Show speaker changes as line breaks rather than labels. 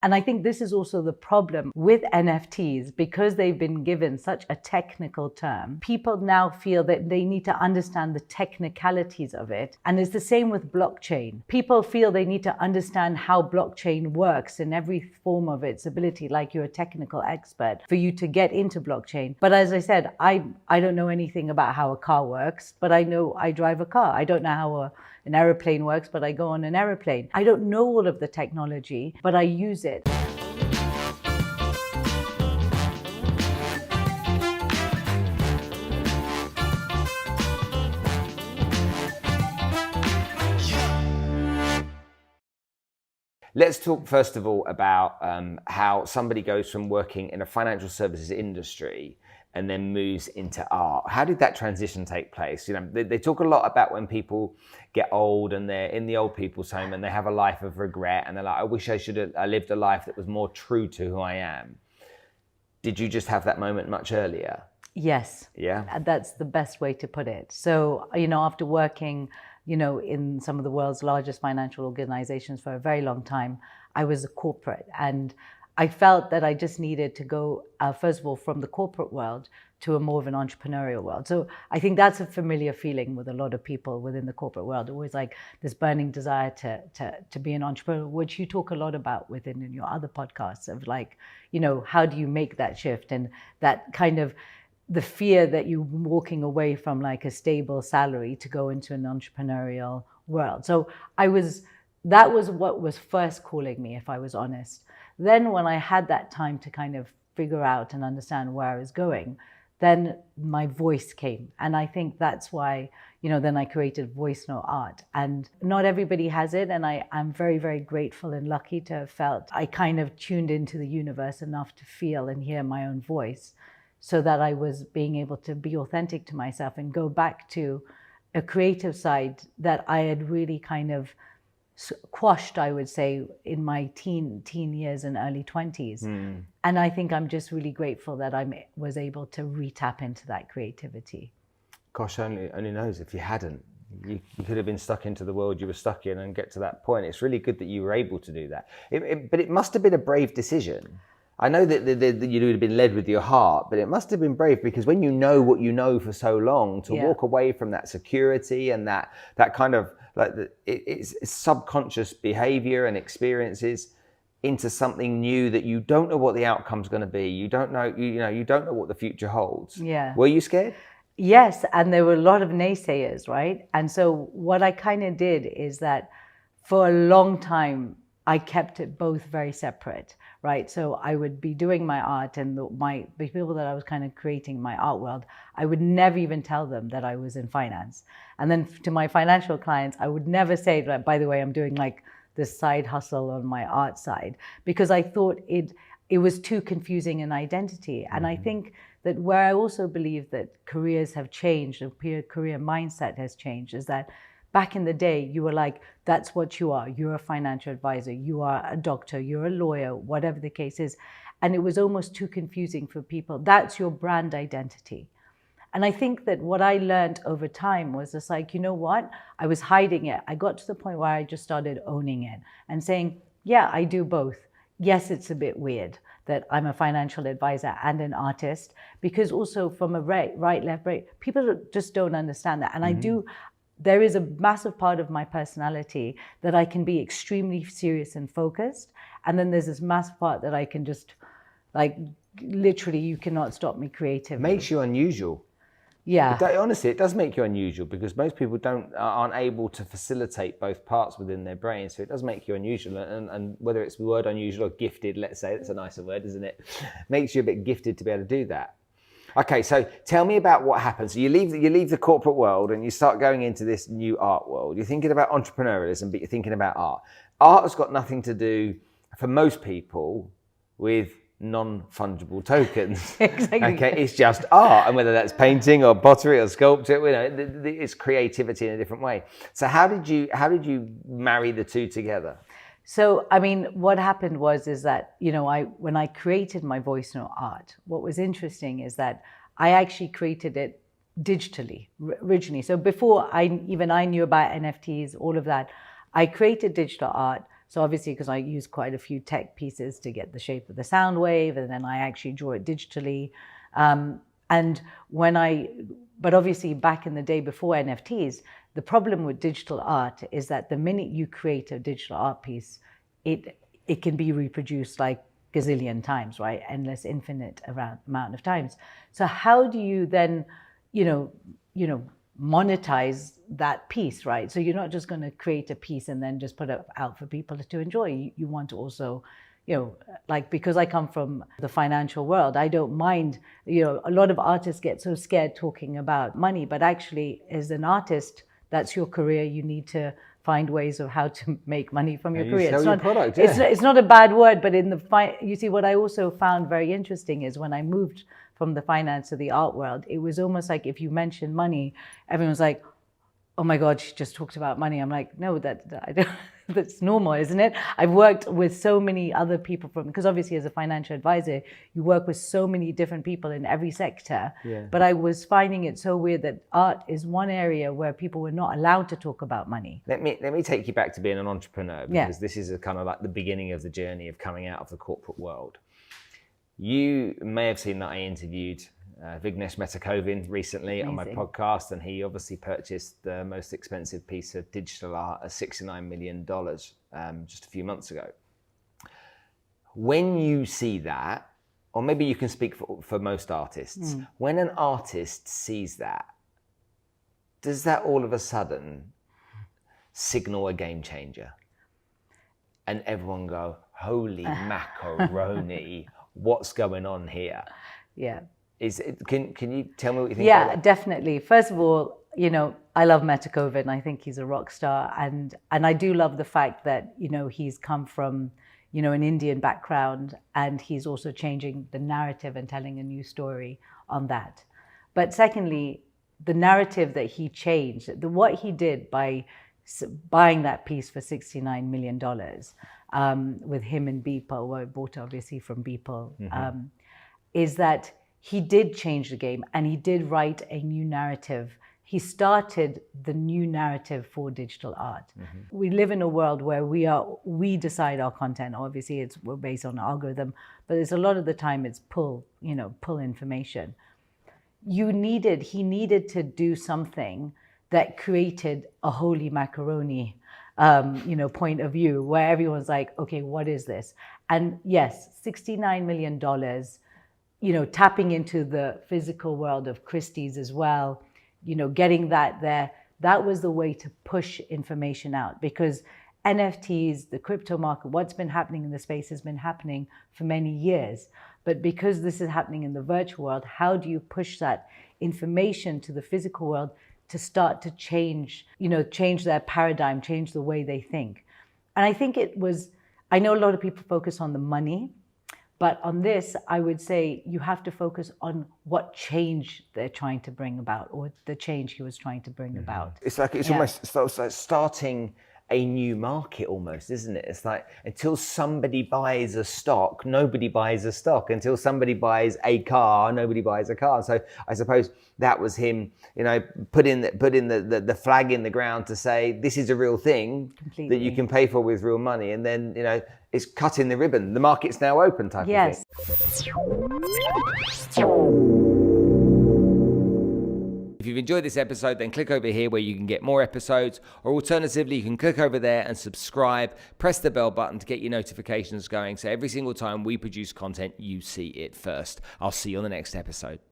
And I think this is also the problem with NFTs, because they've been given such a technical term. People now feel that they need to understand the technicalities of it. And it's the same with blockchain. People feel they need to understand how blockchain works in every form of its ability, like you're a technical expert, for you to get into blockchain. But as I said, I don't know anything about how a car works, but I know I drive a car. I don't know how an aeroplane works, but I go on an aeroplane. I don't know all of the technology, but I use it.
Let's talk first of all about how somebody goes from working in a financial services industry and then moves into art. How did that transition take place? You know, they talk a lot about when people get old and they're in the old people's home and they have a life of regret and they're like, I wish I should have lived a life that was more true to who I am. Did you just have that moment much earlier?
Yes.
Yeah.
That's the best way to put it. So, after working, in some of the world's largest financial organizations for a very long time, I was a corporate, and I felt that I just needed to go, first of all, from the corporate world to a more of an entrepreneurial world. So I think that's a familiar feeling with a lot of people within the corporate world, always like this burning desire to be an entrepreneur, which you talk a lot about within in your other podcasts of like, how do you make that shift, and that kind of the fear that you're walking away from like a stable salary to go into an entrepreneurial world. So that was what was first calling me, if I was honest. Then when I had that time to kind of figure out and understand where I was going, then my voice came. And I think that's why, then I created Voice No Art. And not everybody has it. And I'm very, very grateful and lucky to have felt I kind of tuned into the universe enough to feel and hear my own voice, so that I was being able to be authentic to myself and go back to a creative side that I had really kind of quashed, I would say, in my teen years and early 20s. And I think I'm just really grateful that I was able to re-tap into that creativity.
Gosh, only knows if you hadn't. You could have been stuck into the world you were stuck in and get to that point. It's really good that you were able to do that. But it must have been a brave decision. I know that you would have been led with your heart, but it must have been brave, because when you know what you know for so long, to walk away from that security and that kind of like it's subconscious behavior and experiences into something new that you don't know what the outcome's going to be. You don't know, you don't know what the future holds.
Yeah.
Were you scared?
Yes, and there were a lot of naysayers, right? And so what I kind of did is that for a long time, I kept it both very separate, right? So I would be doing my art, and the people that I was kind of creating my art world, I would never even tell them that I was in finance. And then to my financial clients, I would never say that, by the way, I'm doing like this side hustle on my art side, because I thought it was too confusing an identity. And I think that where I also believe that careers have changed, the career mindset has changed, is that back in the day, you were like, that's what you are. You're a financial advisor, you are a doctor, you're a lawyer, whatever the case is. And it was almost too confusing for people. That's your brand identity. And I think that what I learned over time was just like, you know what? I was hiding it. I got to the point where I just started owning it and saying, yeah, I do both. Yes, it's a bit weird that I'm a financial advisor and an artist, because also from a right, left, people just don't understand that. And there is a massive part of my personality that I can be extremely serious and focused. And then there's this massive part that I can just, like, literally, you cannot stop me creatively.
Makes you unusual.
Yeah.
Honestly, it does make you unusual, because most people aren't able to facilitate both parts within their brain. So it does make you unusual. And whether it's the word unusual or gifted, let's say, that's a nicer word, isn't it? Makes you a bit gifted to be able to do that. Okay, so tell me about what happens. So you leave the corporate world and you start going into this new art world. You're thinking about entrepreneurialism, but you're thinking about art. Art has got nothing to do, for most people, with non-fungible tokens.
Exactly.
Okay, it's just art, and whether that's painting or pottery or sculpture, it's creativity in a different way. So how did you marry the two together?
So, I mean, what happened is that, when I created my Voice No Art, what was interesting is that I actually created it digitally originally. So before I knew about NFTs, all of that, I created digital art So obviously, because I use quite a few tech pieces to get the shape of the sound wave, and then I actually draw it digitally. And but obviously back in the day before NFTs, the problem with digital art is that the minute you create a digital art piece, it can be reproduced like gazillion times, right? Endless, infinite amount of times. So how do you then, monetize that piece, right? So you're not just going to create a piece and then just put it out for people to enjoy. You want to also, because I come from the financial world, I don't mind, a lot of artists get so scared talking about money, but actually as an artist, that's your career. You need to find ways of how to make money from your career.
Sell your product, yeah.
It's not a bad word, but you see, what I also found very interesting is when I moved from the finance to the art world, it was almost like if you mention money, everyone's like, oh my God, she just talked about money. I'm like, no, that's normal, isn't it? I've worked with so many other people because obviously as a financial advisor, you work with so many different people in every sector.
Yeah.
But I was finding it so weird that art is one area where people were not allowed to talk about money.
Let me take you back to being an entrepreneur, because this is kind of like the beginning of the journey of coming out of the corporate world. You may have seen that I interviewed Vignesh Metakovin recently on my podcast, and he obviously purchased the most expensive piece of digital art at $69 million just a few months ago. When you see that, or maybe you can speak for most artists, when an artist sees that, does that all of a sudden signal a game changer? And everyone go, holy macaroni, what's going on here?
Yeah.
Can you tell me what you think?
Yeah,
about that?
definitely. First of all, I love Metakovin. I think he's a rock star, and I do love the fact that he's come from an Indian background, and he's also changing the narrative and telling a new story on that. But secondly, the narrative that he changed, what he did by buying that piece for $69 million with him and Beeple, well, bought obviously from Beeple, is that he did change the game, and he did write a new narrative. He started the new narrative for digital art. We live in a world where we decide our content. Obviously, we're based on an algorithm, but there's a lot of the time it's pull information. He needed to do something that created a holy macaroni, point of view, where everyone's like, okay, what is this? And yes, $69 million, tapping into the physical world of Christie's as well, getting that there, that was the way to push information out, because NFTs, the crypto market, what's been happening in the space has been happening for many years. But because this is happening in the virtual world, how do you push that information to the physical world to start to change their paradigm, change the way they think? And I think I know a lot of people focus on the money, but on this, I would say you have to focus on what change they're trying to bring about, or the change he was trying to bring about.
It's almost like starting a new market almost, isn't it? It's like until somebody buys a stock, nobody buys a stock. Until somebody buys a car, nobody buys a car. So I suppose that was him, putting the flag in the ground to say this is a real thing that you can pay for with real money, and then it's cutting the ribbon. The market's now open type of thing. If you've enjoyed this episode, then click over here where you can get more episodes, or alternatively, you can click over there and subscribe, press the bell button to get your notifications going, so every single time we produce content, you see it first. I'll see you on the next episode.